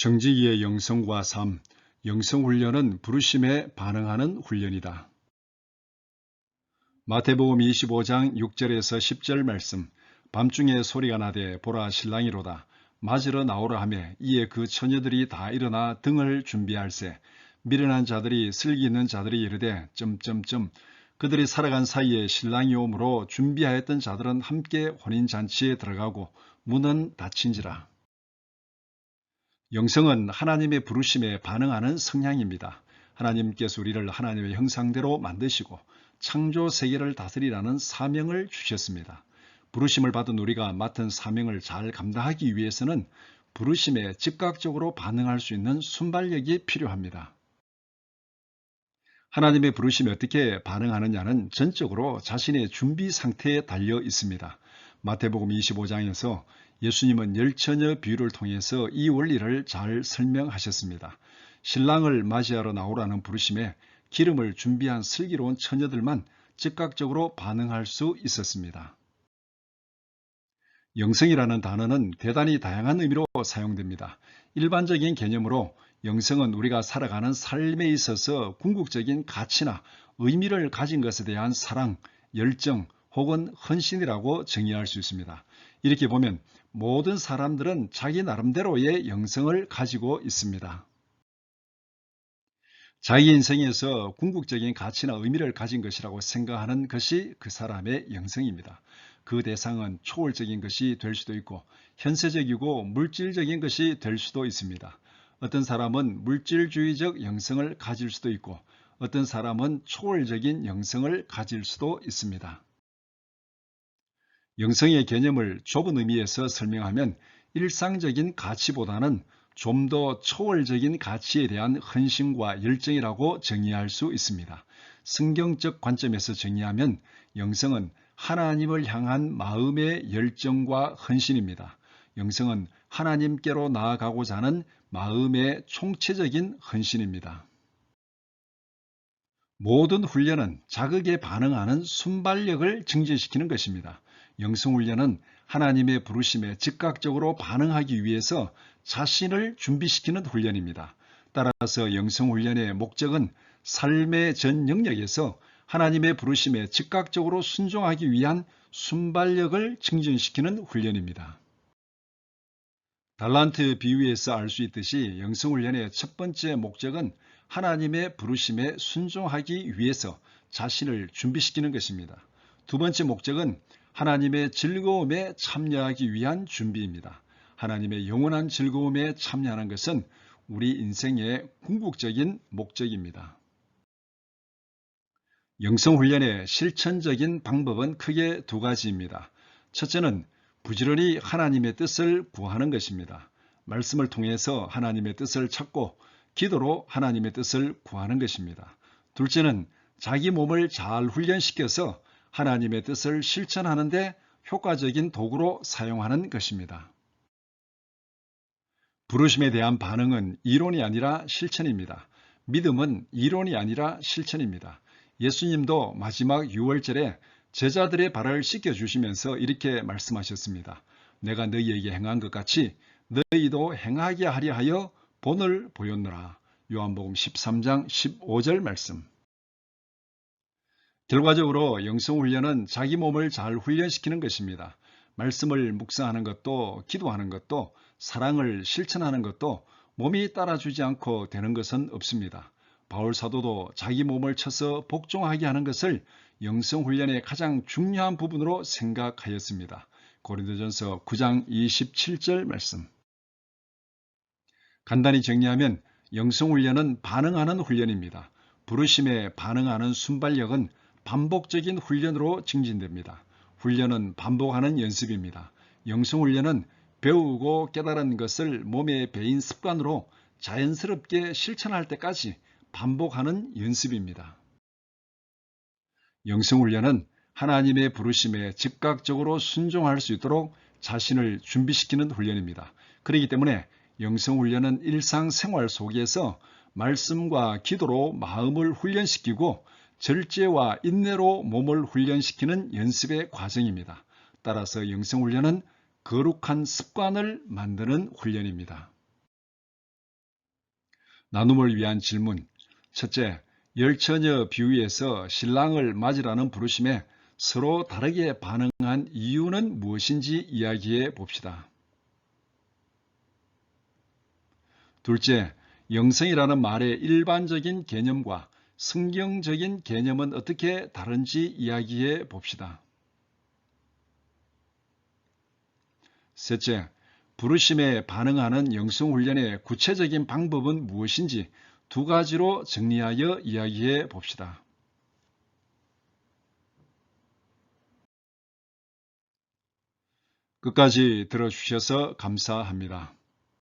정직이의 영성과 삶, 영성훈련은 부르심에 반응하는 훈련이다. 마태복음 25장 6절에서 10절 말씀. 밤중에 소리가 나되 보라 신랑이로다. 맞으러 나오라 하매 이에 그 처녀들이 다 일어나 등을 준비할세. 미련한 자들이 슬기 있는 자들이 이르되 그들이 살아간 사이에 신랑이 오므로 준비하였던 자들은 함께 혼인잔치에 들어가고 문은 닫힌지라. 영성은 하나님의 부르심에 반응하는 성향입니다. 하나님께서 우리를 하나님의 형상대로 만드시고 창조 세계를 다스리라는 사명을 주셨습니다. 부르심을 받은 우리가 맡은 사명을 잘 감당하기 위해서는 부르심에 즉각적으로 반응할 수 있는 순발력이 필요합니다. 하나님의 부르심에 어떻게 반응하느냐는 전적으로 자신의 준비 상태에 달려 있습니다. 마태복음 25장에서 예수님은 열처녀 비유를 통해서 이 원리를 잘 설명하셨습니다. 신랑을 맞이하러 나오라는 부르심에 기름을 준비한 슬기로운 처녀들만 즉각적으로 반응할 수 있었습니다. 영성이라는 단어는 대단히 다양한 의미로 사용됩니다. 일반적인 개념으로 영성은 우리가 살아가는 삶에 있어서 궁극적인 가치나 의미를 가진 것에 대한 사랑, 열정 혹은 헌신이라고 정의할 수 있습니다. 이렇게 보면 모든 사람들은 자기 나름대로의 영성을 가지고 있습니다. 자기 인생에서 궁극적인 가치나 의미를 가진 것이라고 생각하는 것이 그 사람의 영성입니다. 그 대상은 초월적인 것이 될 수도 있고 현세적이고 물질적인 것이 될 수도 있습니다. 어떤 사람은 물질주의적 영성을 가질 수도 있고 어떤 사람은 초월적인 영성을 가질 수도 있습니다. 영성의 개념을 좁은 의미에서 설명하면 일상적인 가치보다는 좀 더 초월적인 가치에 대한 헌신과 열정이라고 정의할 수 있습니다. 성경적 관점에서 정의하면 영성은 하나님을 향한 마음의 열정과 헌신입니다. 영성은 하나님께로 나아가고자 하는 마음의 총체적인 헌신입니다. 모든 훈련은 자극에 반응하는 순발력을 증진시키는 것입니다. 영성훈련은 하나님의 부르심에 즉각적으로 반응하기 위해서 자신을 준비시키는 훈련입니다. 따라서 영성훈련의 목적은 삶의 전 영역에서 하나님의 부르심에 즉각적으로 순종하기 위한 순발력을 증진시키는 훈련입니다. 달란트 비유에서 알 수 있듯이 영성훈련의 첫 번째 목적은 하나님의 부르심에 순종하기 위해서 자신을 준비시키는 것입니다. 두 번째 목적은 하나님의 즐거움에 참여하기 위한 준비입니다. 하나님의 영원한 즐거움에 참여하는 것은 우리 인생의 궁극적인 목적입니다. 영성훈련의 실천적인 방법은 크게 두 가지입니다. 첫째는 부지런히 하나님의 뜻을 구하는 것입니다. 말씀을 통해서 하나님의 뜻을 찾고 기도로 하나님의 뜻을 구하는 것입니다. 둘째는 자기 몸을 잘 훈련시켜서 하나님의 뜻을 실천하는 데 효과적인 도구로 사용하는 것입니다. 부르심에 대한 반응은 이론이 아니라 실천입니다. 믿음은 이론이 아니라 실천입니다. 예수님도 마지막 유월절에 제자들의 발을 씻겨주시면서 이렇게 말씀하셨습니다. 내가 너희에게 행한 것 같이 너희도 행하게 하려 하여 본을 보였노라. 요한복음 13장 15절 말씀. 결과적으로 영성훈련은 자기 몸을 잘 훈련시키는 것입니다. 말씀을 묵상하는 것도 기도하는 것도 사랑을 실천하는 것도 몸이 따라주지 않고 되는 것은 없습니다. 바울 사도도 자기 몸을 쳐서 복종하게 하는 것을 영성훈련의 가장 중요한 부분으로 생각하였습니다. 고린도전서 9장 27절 말씀. 간단히 정리하면 영성훈련은 반응하는 훈련입니다. 부르심에 반응하는 순발력은 반복적인 훈련으로 증진됩니다. 훈련은 반복하는 연습입니다. 영성훈련은 배우고 깨달은 것을 몸에 배인 습관으로 자연스럽게 실천할 때까지 반복하는 연습입니다. 영성훈련은 하나님의 부르심에 즉각적으로 순종할 수 있도록 자신을 준비시키는 훈련입니다. 그렇기 때문에 영성훈련은 일상생활 속에서 말씀과 기도로 마음을 훈련시키고 절제와 인내로 몸을 훈련시키는 연습의 과정입니다. 따라서 영성훈련은 거룩한 습관을 만드는 훈련입니다. 나눔을 위한 질문. 첫째, 열처녀 비유에서 신랑을 맞으라는 부르심에 서로 다르게 반응한 이유는 무엇인지 이야기해 봅시다. 둘째, 영성이라는 말의 일반적인 개념과 성경적인 개념은 어떻게 다른지 이야기해 봅시다. 셋째, 부르심에 반응하는 영성훈련의 구체적인 방법은 무엇인지 두 가지로 정리하여 이야기해 봅시다. 끝까지 들어주셔서 감사합니다.